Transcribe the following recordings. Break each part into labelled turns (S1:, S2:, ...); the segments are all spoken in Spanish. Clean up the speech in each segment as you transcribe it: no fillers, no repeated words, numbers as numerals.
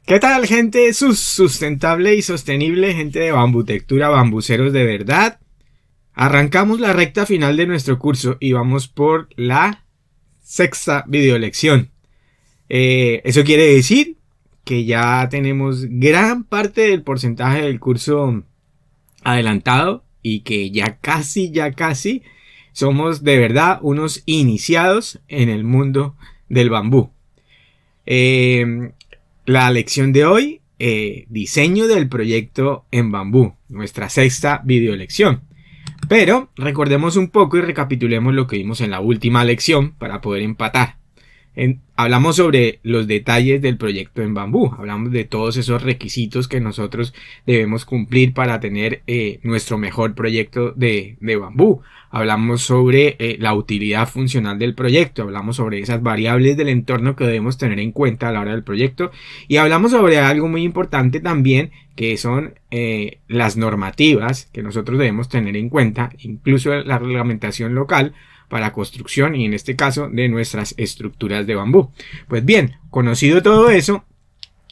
S1: ¿Qué tal, gente sustentable y sostenible, gente de Bambutectura, bambuceros de verdad? Arrancamos la recta final de nuestro curso y vamos por la sexta videolección. Eso quiere decir que ya tenemos gran parte del porcentaje del curso adelantado y que ya casi somos de verdad unos iniciados en el mundo del bambú. La lección de hoy, diseño del proyecto en bambú, nuestra sexta videolección. Pero recordemos un poco y recapitulemos lo que vimos en la última lección para poder empatar. Hablamos sobre los detalles del proyecto en bambú, hablamos de todos esos requisitos que nosotros debemos cumplir para tener nuestro mejor proyecto de bambú. Hablamos sobre la utilidad funcional del proyecto, hablamos sobre esas variables del entorno que debemos tener en cuenta a la hora del proyecto y hablamos sobre algo muy importante también que son las normativas que nosotros debemos tener en cuenta, incluso la reglamentación local para construcción y en este caso de nuestras estructuras de bambú. Pues bien, conocido todo eso,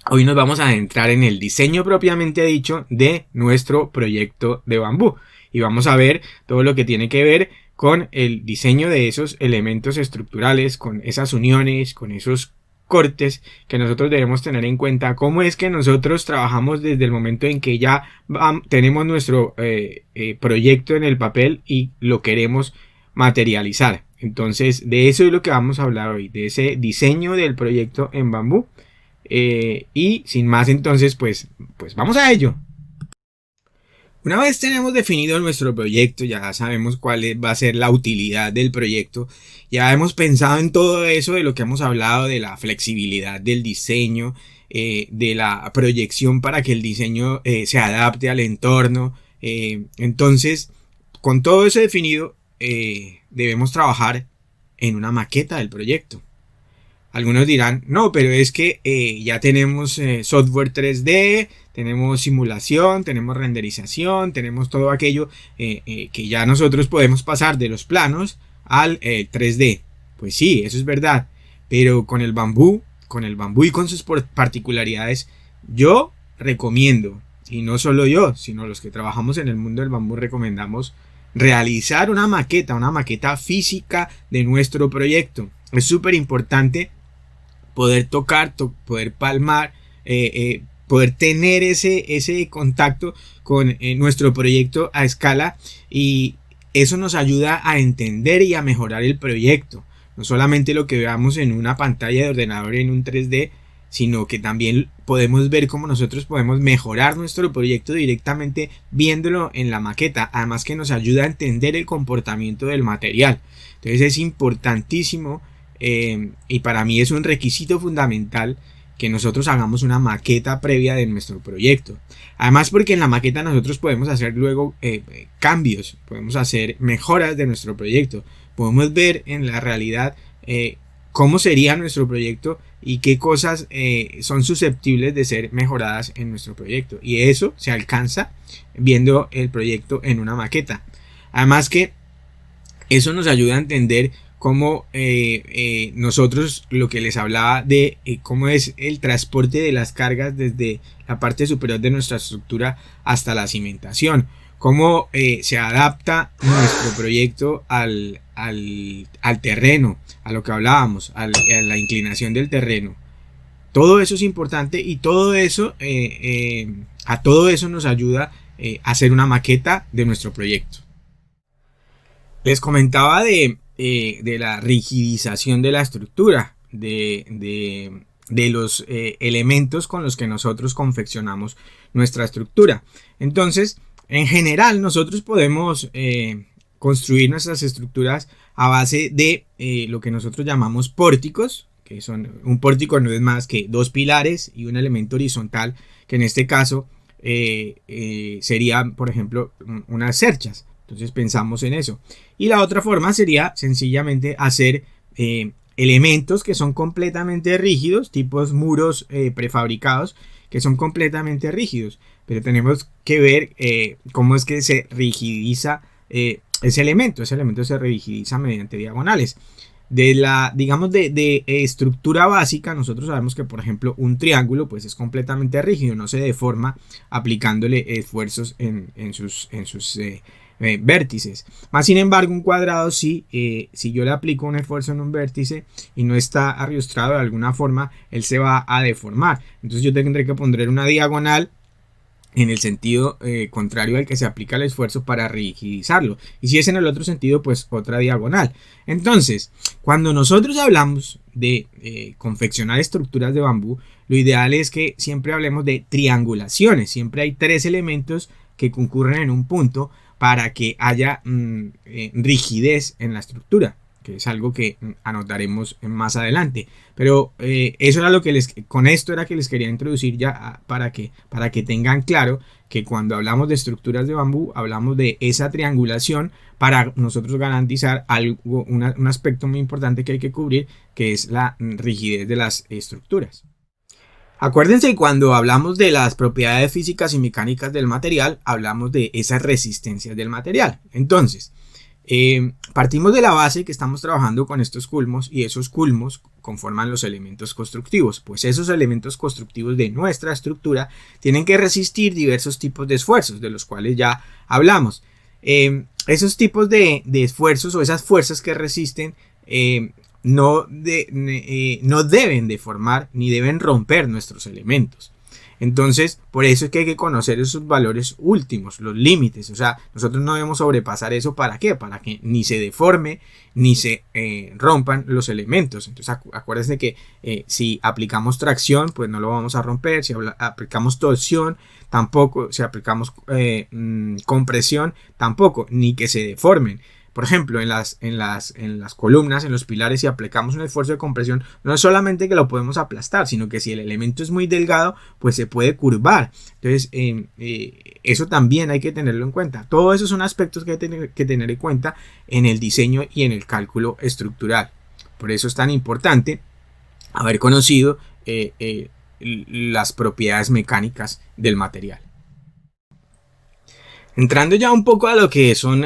S1: hoy nos vamos a adentrar en el diseño propiamente dicho de nuestro proyecto de bambú y vamos a ver todo lo que tiene que ver con el diseño de esos elementos estructurales, con esas uniones, con esos cortes que nosotros debemos tener en cuenta, cómo es que nosotros trabajamos desde el momento en que ya tenemos nuestro proyecto en el papel y lo queremos materializar. Entonces de eso es lo que vamos a hablar hoy, de ese diseño del proyecto en bambú y sin más entonces pues vamos a ello. Una vez tenemos definido nuestro proyecto, ya sabemos cuál va a ser la utilidad del proyecto, ya hemos pensado en todo eso de lo que hemos hablado, de la flexibilidad del diseño, de la proyección para que el diseño se adapte al entorno. Entonces, con todo eso definido, debemos trabajar en una maqueta del proyecto. Algunos dirán, no, pero es que ya tenemos software 3D, tenemos simulación, tenemos renderización, tenemos todo aquello que ya nosotros podemos pasar de los planos al 3D. Pues sí, eso es verdad, pero con el bambú y con sus particularidades, yo recomiendo, y no solo yo, sino los que trabajamos en el mundo del bambú, recomendamos realizar una maqueta física de nuestro proyecto. Es súper importante poder tocar, poder palmar, poder tener ese contacto con nuestro proyecto a escala y eso nos ayuda a entender y a mejorar el proyecto. No solamente lo que veamos en una pantalla de ordenador en un 3D, sino que también podemos ver cómo nosotros podemos mejorar nuestro proyecto directamente viéndolo en la maqueta. Además que nos ayuda a entender el comportamiento del material. Entonces es importantísimo y para mí es un requisito fundamental que nosotros hagamos una maqueta previa de nuestro proyecto. Además porque en la maqueta nosotros podemos hacer luego cambios, podemos hacer mejoras de nuestro proyecto. Podemos ver en la realidad cómo sería nuestro proyecto y qué cosas son susceptibles de ser mejoradas en nuestro proyecto. Y eso se alcanza viendo el proyecto en una maqueta. Además que eso nos ayuda a entender cómo nosotros, lo que les hablaba de cómo es el transporte de las cargas desde la parte superior de nuestra estructura hasta la cimentación. Cómo se adapta nuestro proyecto al terreno, a lo que hablábamos, a la inclinación del terreno. Todo eso es importante y todo eso, a todo eso nos ayuda a hacer una maqueta de nuestro proyecto. Les comentaba de la rigidización de la estructura, de los elementos con los que nosotros confeccionamos nuestra estructura. Entonces, en general, nosotros podemos construir nuestras estructuras a base de lo que nosotros llamamos pórticos, que son un pórtico no es más que dos pilares y un elemento horizontal, que en este caso sería, por ejemplo, unas cerchas. Entonces pensamos en eso. Y la otra forma sería sencillamente hacer elementos que son completamente rígidos, tipos muros prefabricados, que son completamente rígidos. Pero tenemos que ver cómo es que se rigidiza ese elemento. Ese elemento se rigidiza mediante diagonales. digamos, de estructura básica, nosotros sabemos que, por ejemplo, un triángulo pues es completamente rígido, no se deforma aplicándole esfuerzos en sus vértices. Más sin embargo, un cuadrado sí, si yo le aplico un esfuerzo en un vértice y no está arrostrado de alguna forma, él se va a deformar. Entonces yo tendré que poner una diagonal en el sentido contrario al que se aplica el esfuerzo para rigidizarlo. Y si es en el otro sentido, pues otra diagonal. Entonces, cuando nosotros hablamos de confeccionar estructuras de bambú, lo ideal es que siempre hablemos de triangulaciones. Siempre hay tres elementos que concurren en un punto para que haya rigidez en la estructura, que es algo que anotaremos más adelante. Pero eso era lo que con esto era que les quería introducir ya para que tengan claro que cuando hablamos de estructuras de bambú, hablamos de esa triangulación para nosotros garantizar un aspecto muy importante que hay que cubrir, que es la rigidez de las estructuras. Acuérdense que cuando hablamos de las propiedades físicas y mecánicas del material, hablamos de esas resistencias del material. Entonces, partimos de la base que estamos trabajando con estos culmos, y esos culmos conforman los elementos constructivos. Pues esos elementos constructivos de nuestra estructura tienen que resistir diversos tipos de esfuerzos, de los cuales ya hablamos. Esos tipos de esfuerzos o esas fuerzas que resisten no deben deformar ni deben romper nuestros elementos. Entonces, por eso es que hay que conocer esos valores últimos, los límites. O sea, nosotros no debemos sobrepasar eso. ¿Para qué? Para que ni se deforme ni se rompan los elementos. Entonces, acuérdense que si aplicamos tracción, pues no lo vamos a romper. Si aplicamos torsión, tampoco. Si aplicamos compresión, tampoco. Ni que se deformen. Por ejemplo, en las columnas, en los pilares, si aplicamos un esfuerzo de compresión, no es solamente que lo podemos aplastar, sino que si el elemento es muy delgado, pues se puede curvar. Entonces, eso también hay que tenerlo en cuenta. Todos esos son aspectos que hay que tener en cuenta en el diseño y en el cálculo estructural. Por eso es tan importante haber conocido las propiedades mecánicas del material. Entrando ya un poco a lo que son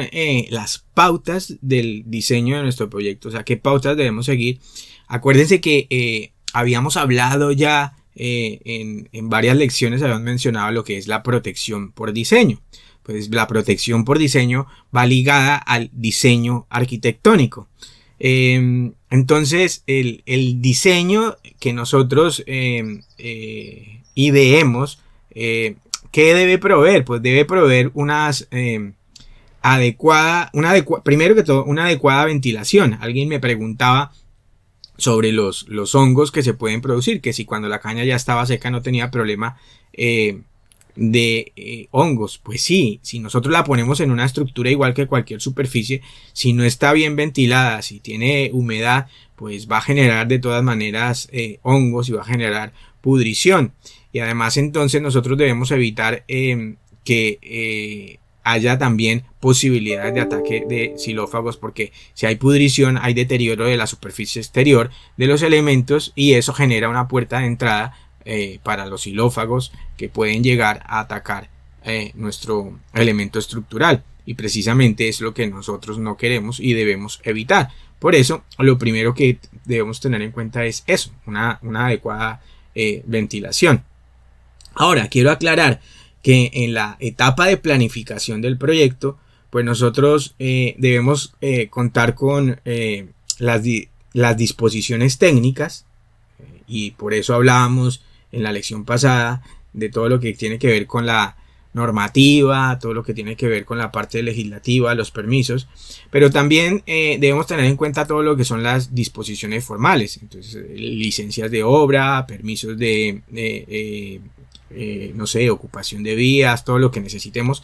S1: las pautas del diseño de nuestro proyecto, o sea, qué pautas debemos seguir. Acuérdense que habíamos hablado ya en varias lecciones, habíamos mencionado lo que es la protección por diseño. Pues la protección por diseño va ligada al diseño arquitectónico. Entonces, el diseño que nosotros ideemos, ¿qué debe proveer? Pues debe proveer primero que todo, una adecuada ventilación. Alguien me preguntaba sobre los hongos que se pueden producir, que si cuando la caña ya estaba seca no tenía problema de hongos. Pues sí, si nosotros la ponemos en una estructura igual que cualquier superficie, si no está bien ventilada, si tiene humedad, pues va a generar de todas maneras hongos y va a generar pudrición. Y además entonces nosotros debemos evitar que haya también posibilidades de ataque de xilófagos, porque si hay pudrición hay deterioro de la superficie exterior de los elementos y eso genera una puerta de entrada para los xilófagos que pueden llegar a atacar nuestro elemento estructural, y precisamente es lo que nosotros no queremos y debemos evitar. Por eso lo primero que debemos tener en cuenta es eso, una adecuada ventilación. Ahora, quiero aclarar que en la etapa de planificación del proyecto, pues nosotros debemos contar con las disposiciones técnicas, y por eso hablábamos en la lección pasada de todo lo que tiene que ver con la normativa, todo lo que tiene que ver con la parte legislativa, los permisos, pero también debemos tener en cuenta todo lo que son las disposiciones formales. Entonces, licencias de obra, permisos de no sé, ocupación de vías, todo lo que necesitemos,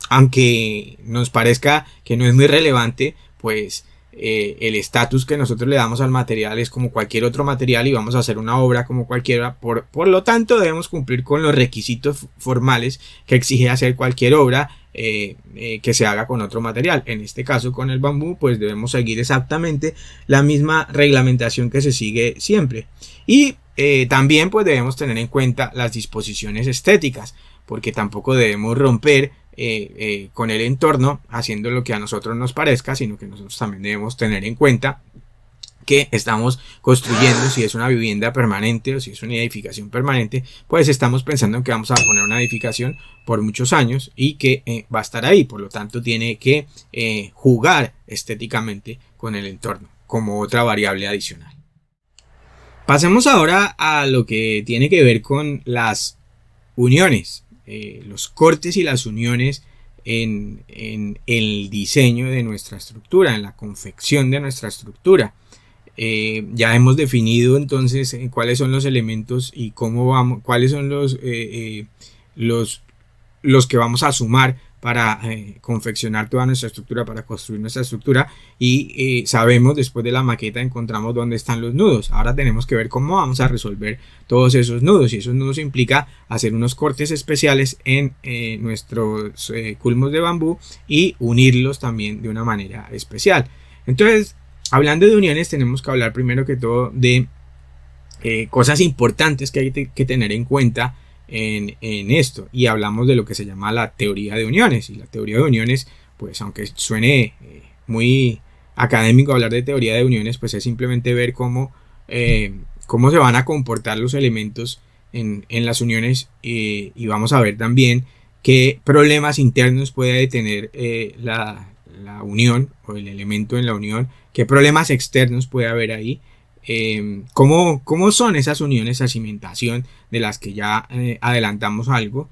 S1: aunque nos parezca que no es muy relevante, pues el estatus que nosotros le damos al material es como cualquier otro material y vamos a hacer una obra como cualquiera. Por lo tanto, debemos cumplir con los requisitos formales que exige hacer cualquier obra que se haga con otro material. En este caso, con el bambú, pues debemos seguir exactamente la misma reglamentación que se sigue siempre. Y también pues debemos tener en cuenta las disposiciones estéticas, porque tampoco debemos romper con el entorno haciendo lo que a nosotros nos parezca, sino que nosotros también debemos tener en cuenta que estamos construyendo, si es una vivienda permanente o si es una edificación permanente, pues estamos pensando en que vamos a poner una edificación por muchos años y que va a estar ahí, por lo tanto tiene que jugar estéticamente con el entorno como otra variable adicional. Pasemos ahora a lo que tiene que ver con las uniones, los cortes y las uniones en el diseño de nuestra estructura, en la confección de nuestra estructura. Ya hemos definido entonces cuáles son los elementos y cómo vamos, cuáles son los que vamos a sumar para confeccionar toda nuestra estructura, para construir nuestra estructura, y sabemos, después de la maqueta encontramos dónde están los nudos. Ahora tenemos que ver cómo vamos a resolver todos esos nudos, y esos nudos implica hacer unos cortes especiales en nuestros culmos de bambú y unirlos también de una manera especial. Entonces, hablando de uniones, tenemos que hablar primero que todo de cosas importantes que hay que tener en cuenta en esto, y hablamos de lo que se llama la teoría de uniones. Y la teoría de uniones, pues aunque suene muy académico hablar de teoría de uniones, pues es simplemente ver cómo se van a comportar los elementos en las uniones, y vamos a ver también qué problemas internos puede tener la unión o el elemento en la unión, qué problemas externos puede haber ahí. ¿Cómo son esas uniones, esa cimentación de las que ya adelantamos algo?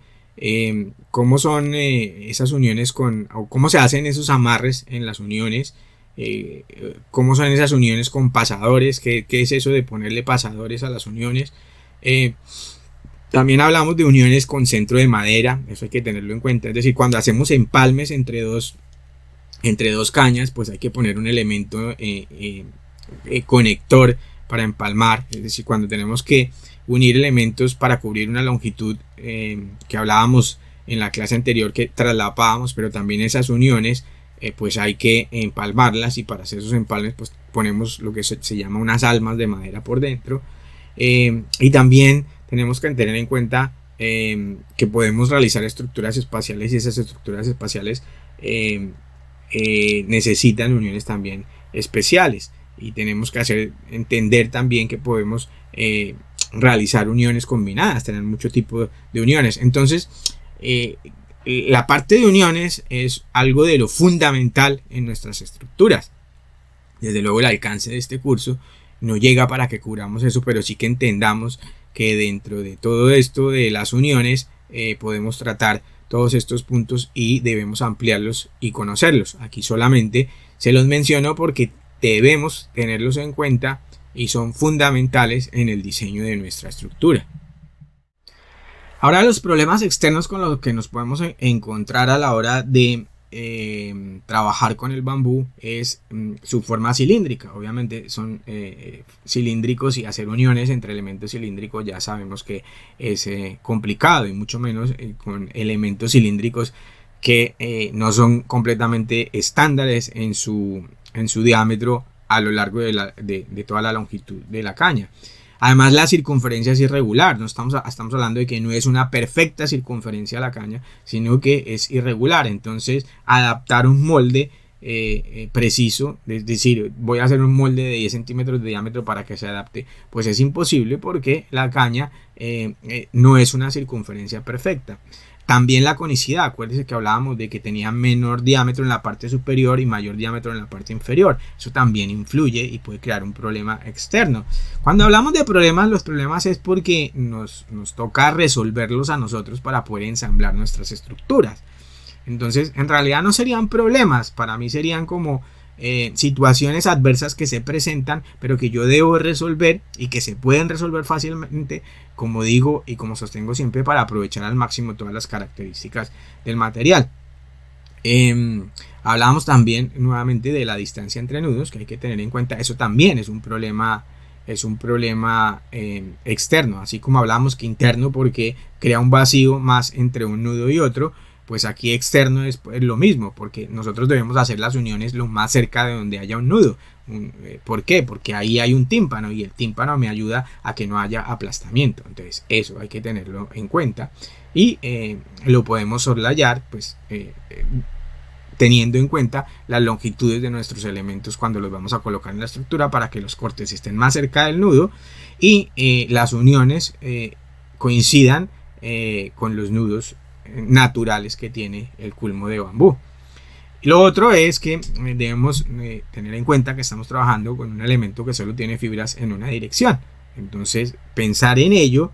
S1: ¿Cómo son esas uniones o cómo se hacen esos amarres en las uniones? ¿Cómo son esas uniones con pasadores? ¿Qué es eso de ponerle pasadores a las uniones? También hablamos de uniones con centro de madera, eso hay que tenerlo en cuenta. Es decir, cuando hacemos empalmes entre dos cañas, pues hay que poner un elemento conector para empalmar. Es decir, cuando tenemos que unir elementos para cubrir una longitud que hablábamos en la clase anterior, que traslapábamos, pero también esas uniones pues hay que empalmarlas, y para hacer esos empalmes pues ponemos lo que se llama unas almas de madera por dentro. Y también tenemos que tener en cuenta que podemos realizar estructuras espaciales, y esas estructuras espaciales necesitan uniones también especiales, y tenemos que entender también que podemos realizar uniones combinadas, tener mucho tipo de uniones. Entonces la parte de uniones es algo de lo fundamental en nuestras estructuras. Desde luego el alcance de este curso no llega para que cubramos eso, pero sí que entendamos que dentro de todo esto de las uniones podemos tratar todos estos puntos y debemos ampliarlos y conocerlos. Aquí solamente se los menciono porque debemos tenerlos en cuenta y son fundamentales en el diseño de nuestra estructura. Ahora, los problemas externos con los que nos podemos encontrar a la hora de trabajar con el bambú es su forma cilíndrica. Obviamente son cilíndricos, y hacer uniones entre elementos cilíndricos ya sabemos que es complicado, y mucho menos con elementos cilíndricos que no son completamente estándares en su diámetro a lo largo de toda la longitud de la caña. Además, la circunferencia es irregular. No estamos hablando de que no es una perfecta circunferencia a la caña, sino que es irregular. Entonces, adaptar un molde preciso, es decir, voy a hacer un molde de 10 centímetros de diámetro para que se adapte, pues es imposible, porque la caña no es una circunferencia perfecta. También la conicidad, acuérdense que hablábamos de que tenía menor diámetro en la parte superior y mayor diámetro en la parte inferior. Eso también influye y puede crear un problema externo. Cuando hablamos de problemas, los problemas es porque nos toca resolverlos a nosotros para poder ensamblar nuestras estructuras. Entonces, en realidad no serían problemas, para mí serían como situaciones adversas que se presentan, pero que yo debo resolver y que se pueden resolver fácilmente, como digo y como sostengo siempre, para aprovechar al máximo todas las características del material. Hablamos también nuevamente de la distancia entre nudos, que hay que tener en cuenta. Eso también es un problema externo, así como hablamos que interno, porque crea un vacío más entre un nudo y otro. Pues aquí externo es lo mismo, porque nosotros debemos hacer las uniones lo más cerca de donde haya un nudo. ¿Por qué? Porque ahí hay un tímpano, y el tímpano me ayuda a que no haya aplastamiento. Entonces eso hay que tenerlo en cuenta, y lo podemos soslayar pues teniendo en cuenta las longitudes de nuestros elementos cuando los vamos a colocar en la estructura para que los cortes estén más cerca del nudo y las uniones coincidan con los nudos naturales que tiene el culmo de bambú. Lo otro es que debemos tener en cuenta que estamos trabajando con un elemento que solo tiene fibras en una dirección. Entonces, pensar en ello,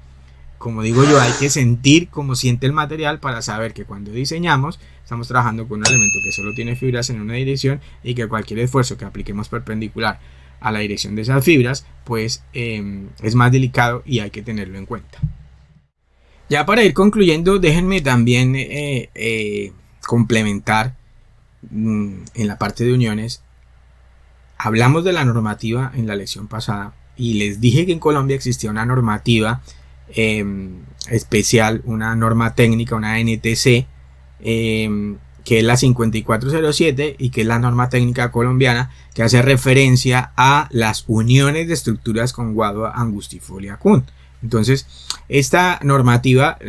S1: como digo yo, hay que sentir cómo siente el material para saber que cuando diseñamos estamos trabajando con un elemento que solo tiene fibras en una dirección y que cualquier esfuerzo que apliquemos perpendicular a la dirección de esas fibras, pues es más delicado y hay que tenerlo en cuenta. Ya para ir concluyendo, déjenme también complementar en la parte de uniones. Hablamos de la normativa en la lección pasada y les dije que en Colombia existía una normativa especial, una norma técnica, una NTC, que es la 5407 y que es la norma técnica colombiana que hace referencia a las uniones de estructuras con guado angustifolia Kun. Entonces, esta normativa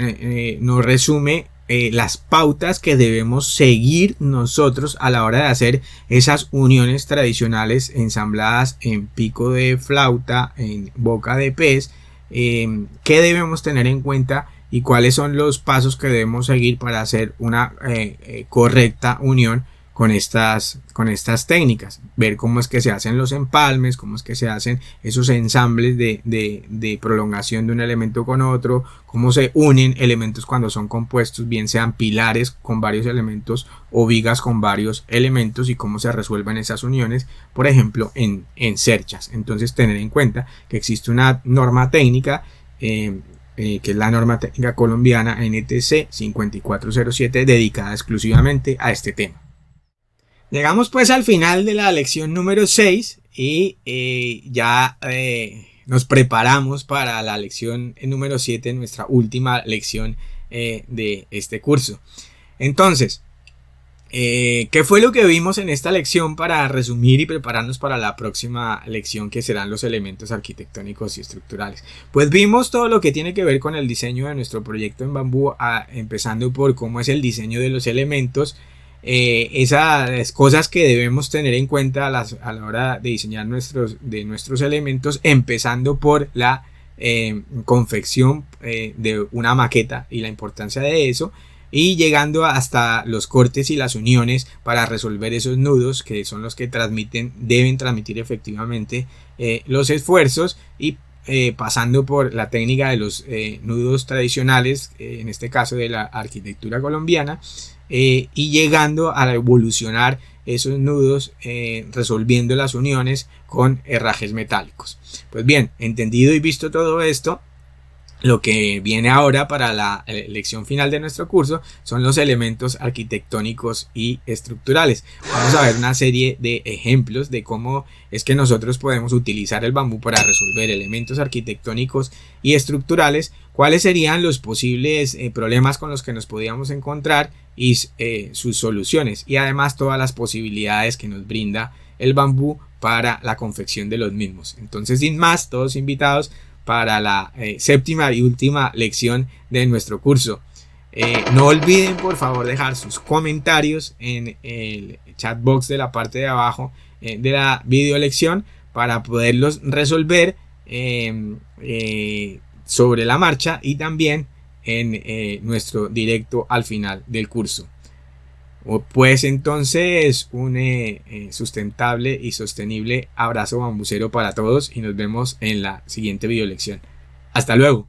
S1: nos resume las pautas que debemos seguir nosotros a la hora de hacer esas uniones tradicionales ensambladas en pico de flauta, en boca de pez, qué debemos tener en cuenta y cuáles son los pasos que debemos seguir para hacer una correcta unión con estas técnicas, ver cómo es que se hacen los empalmes, cómo es que se hacen esos ensambles de prolongación de un elemento con otro, cómo se unen elementos cuando son compuestos, bien sean pilares con varios elementos o vigas con varios elementos y cómo se resuelven esas uniones, por ejemplo en cerchas. Entonces tener en cuenta que existe una norma técnica que es la norma técnica colombiana NTC 5407 dedicada exclusivamente a este tema. Llegamos pues al final de la lección número 6 y ya nos preparamos para la lección número 7, nuestra última lección de este curso. Entonces, ¿qué fue lo que vimos en esta lección para resumir y prepararnos para la próxima lección que serán los elementos arquitectónicos y estructurales? Pues vimos todo lo que tiene que ver con el diseño de nuestro proyecto en bambú, empezando por cómo es el diseño de los elementos, esas cosas que debemos tener en cuenta a la hora de diseñar nuestros elementos, empezando por la confección de una maqueta y la importancia de eso, y llegando hasta los cortes y las uniones para resolver esos nudos que son los que deben transmitir efectivamente los esfuerzos, y pasando por la técnica de los nudos tradicionales, en este caso de la arquitectura colombiana, y llegando a evolucionar esos nudos resolviendo las uniones con herrajes metálicos. Pues bien, entendido y visto todo esto, lo que viene ahora para la lección final de nuestro curso son los elementos arquitectónicos y estructurales. Vamos a ver una serie de ejemplos de cómo es que nosotros podemos utilizar el bambú para resolver elementos arquitectónicos y estructurales, cuáles serían los posibles problemas con los que nos podíamos encontrar y sus soluciones, y además todas las posibilidades que nos brinda el bambú para la confección de los mismos. Entonces, sin más, todos invitados para la séptima y última lección de nuestro curso. No olviden por favor dejar sus comentarios en el chat box de la parte de abajo de la video lección para poderlos resolver sobre la marcha y también en nuestro directo al final del curso. Pues entonces un sustentable y sostenible abrazo bambucero para todos y nos vemos en la siguiente video lección. Hasta luego.